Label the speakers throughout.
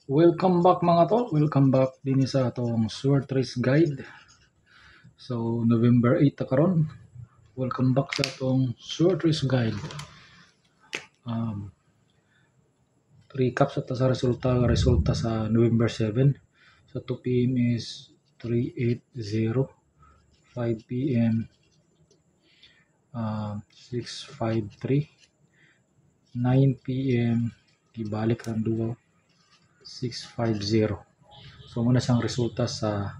Speaker 1: Welcome back mga tol. Welcome back din sa atong sword race guide. So November 8 ta karon. Welcome back sa atong sword race guide. Recap sa resulta sa November 7. Sa 2 PM is 380, 5 PM 653, 9 PM ibalik ang duwa 650. So muna siyang resulta sa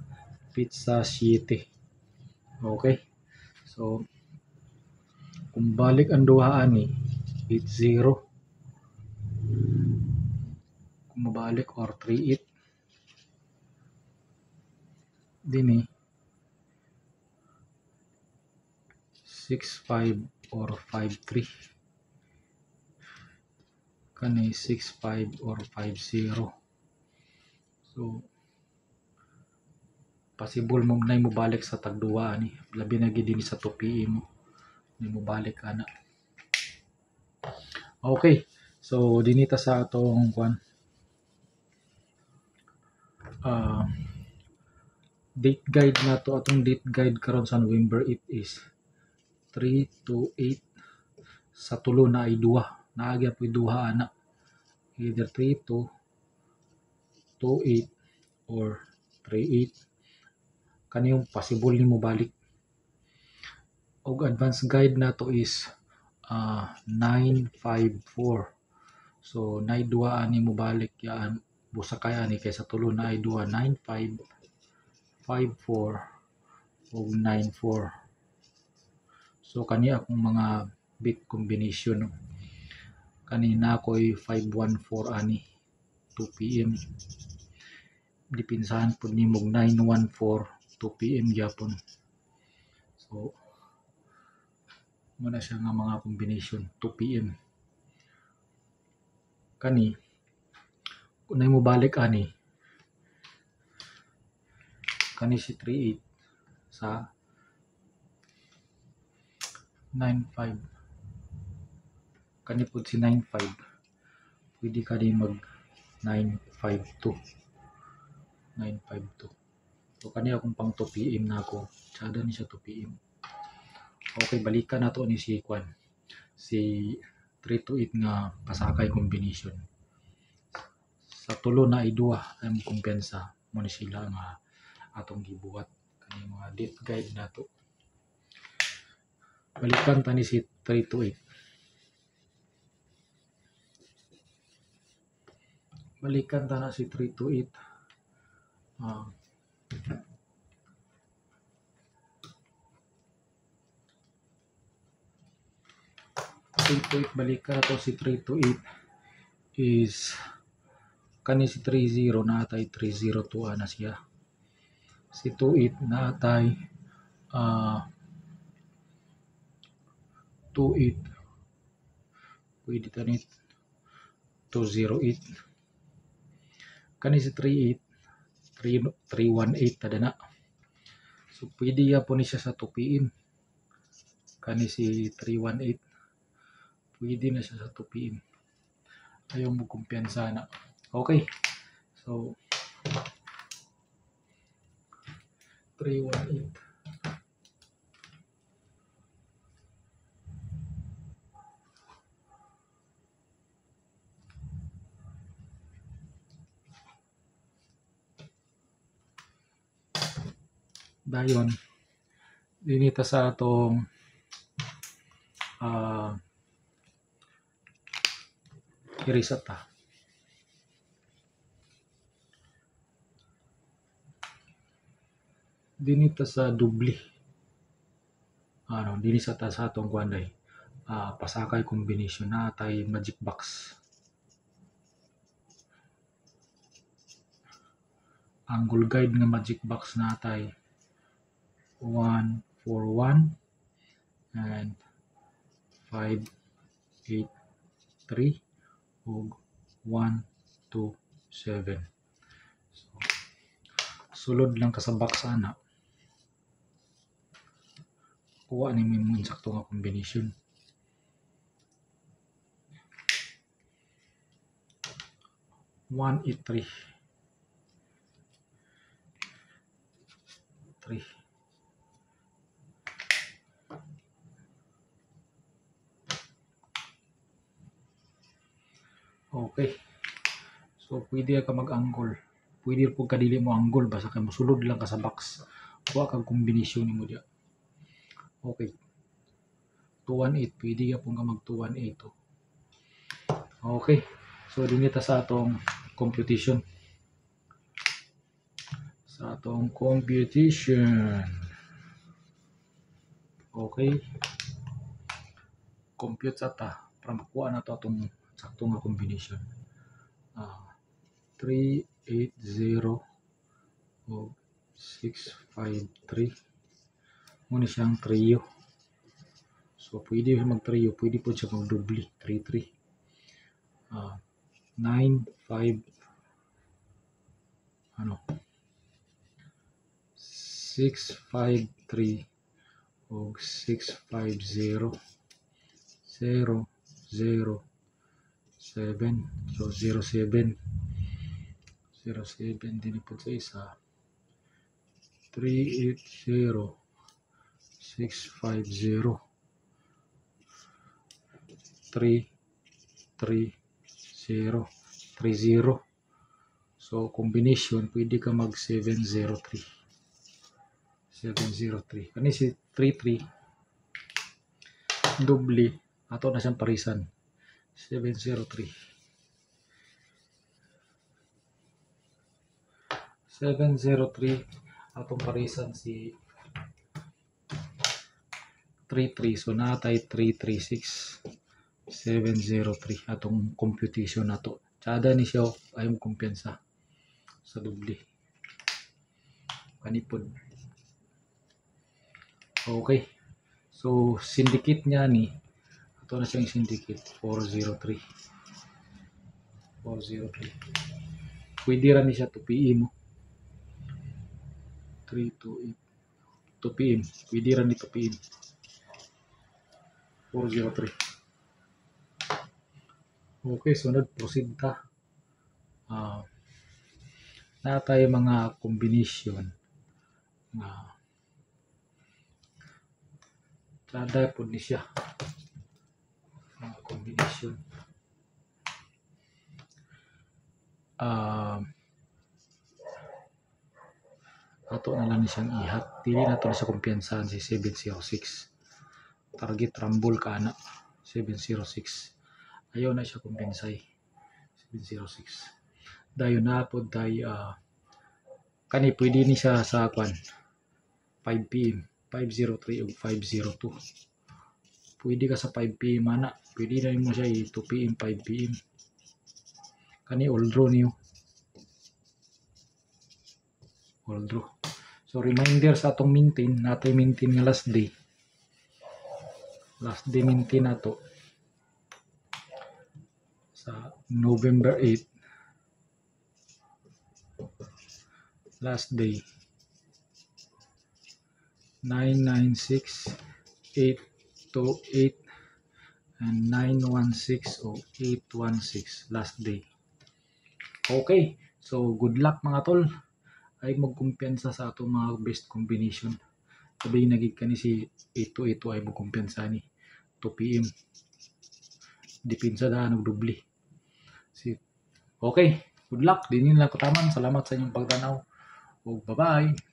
Speaker 1: Pizza City. Okay. So kung balik ang duha ani 80, kung mabalik or 38 dinhi 65 or 53 kani 65 or 50. So possible mo na mo balik sa tagduwa ani, labi na gid dinhi sa 2 PM ni mo balik ana. Okay, so dinita sa atong kwan date guide na to. Atong date guide karon sa November 8 is 3 to 8. Sa tulo na ay duha, naagya po duha ana, either 3 to 2-8 or 3-8 kaniyong possible nimo balik. Og advance guide na to is 954. So nay duha ani mo balik yaan busakay ani kay sa tulo na ay duha 9554 ug 94. So kani akong mga bit combination kanina ako'y 514 ani 2 PM. Dipinsahan po ni mog 914 2 PM gyapon. So muna siya nga mga combination 2 PM. Kani kung mo balik ani kani si 38 sa 95 kani pud si 95 pwede ka din mag 952. So kani akong pang 2 PM na ako, tsada ni siya 2 PM. Okay, balikan nato ni si kwan si 3 to 8 nga pasakay combination. Sa tulo na ay duha ay mo kumpensa mo ni sila nga atong gibuhat kani mga date guide nato. Balikan ta ni si 3 to 8. Balikan ta na si 3 to 8. 3 to 8 balikan na to si 3 to 8 is kani si 30 na atay 302 na siya. Si 28 na atay 28 pwede tanit 208. Kani si 38 318 tada na. So pwede ya po ni siya sa 2 PM. Kani si 318 pwede na siya sa 2 PM. Ayaw mo kumpiyansa na. Okay. So 318 dayon dinita sa atong i-reset ta. Dinita sa dubli dinisa ta sa atong kuanday pasakay combination na tay magic box. Angle guide nga magic box natay 141 and 583 ug 127. So, sulod lang ka sa box ana. Kuha ni mo insakto nga combination. 183 3. Okay. So pwede ka mag-angle. Pwede po kadili mo angle basta kay mosulod lang ka sa box. Kuha kang kombinasyon nimo diya. Okay. 218 pwede ka po ka mag 218. Okay. So dinita sa atong computation. Sa atong computation. Okay. Compute sa ta para makuha na to atong sakto nga combination. 380 o 653 muna siyang trio. So pwede mag trio, pwede po siya mag doubly 33 95 653 o 650 007. So 07 din po sa isa. 380 650 330 30. So combination pwede ka mag 703. Kani si 33 doble ato na siyang parisan 703 atong parisan si 33. So natay 336 703 atong computation nato. Tsada ni siya ayong kumpiyansa sa doble kanipod. Okay. So syndicate niya ni ato na siyang syndicate 403. Pwede ra ni siya 2 PM 328 2 PM. Pwede ra ni 2 PM 403. Okay, sunod proceed ta. Na tayo mga combination tsada po ni siya mga combination. Ato na lang siyang ihat. Dili na to sa kumpiyansahan si 706. Target rumble ka na 706. Ayaw na siya kumpiyansay 706. Dayon na po tayo kani pwede ni siya sa 5 PM 503 o 502. Pwede ka sa 5 PM ana. Pwede na mo siya 2 PM 5 PM. Kani all draw niyo. All draw. So reminder sa atong maintain nato maintain nga last day maintain nato sa November 8 last day 996 828 and 916 o 816 last day. Okay, so good luck mga tol. Ay magkumpiyansa sa atong mga best combination. Sabi nagig ka ni si 828 ay magkumpiyansa ni 2 PM. Dipinsa na nagdubli. Okay, good luck. Dinin lang ko taman. Salamat sa inyong pagtanaw. Bye-bye.